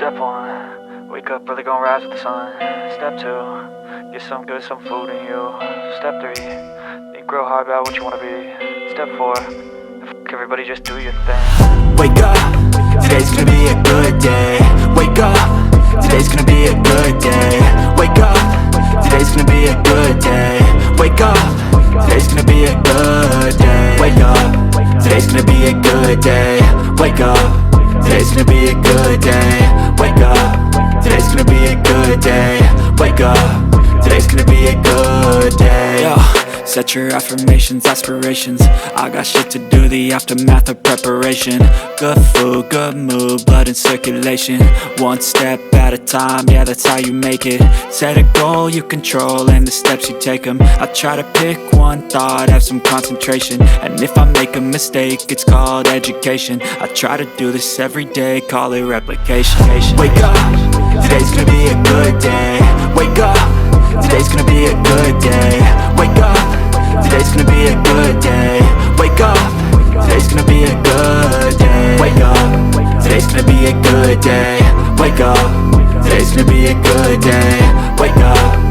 Step 1, wake up early, gonna rise with the sun. Step 2, get some good, some food in you. Step 3, think real hard about what you wanna be. Step 4, fuck everybody, just do your thing. Wake up, today's gonna be a good day. Wake up, today's gonna be a good day. Wake up, today's gonna be a good day. Wake up, today's gonna be a good day. Wake up, today's gonna be a good day. Wake up, today's gonna be a good day. Wake up, today's gonna be a good day. Wake up, today's gonna be a good day. Yo, set your affirmations, aspirations. I got shit to do, the aftermath of preparation. Good food, good mood, blood in circulation. One step at a time, yeah, that's how you make it. Set a goal you control and the steps you take them. I try to pick one thought, have some concentration. And if I make a mistake, it's called education. I try to do this every day, call it replication. Wake up, today's gonna be a good day. Wake up, today's gonna be a good day. Wake up, today's gonna be a good day. Wake up, today's gonna be a good day. Wake up, today's gonna be a good day. Wake up, today's gonna be a good day. Wake up.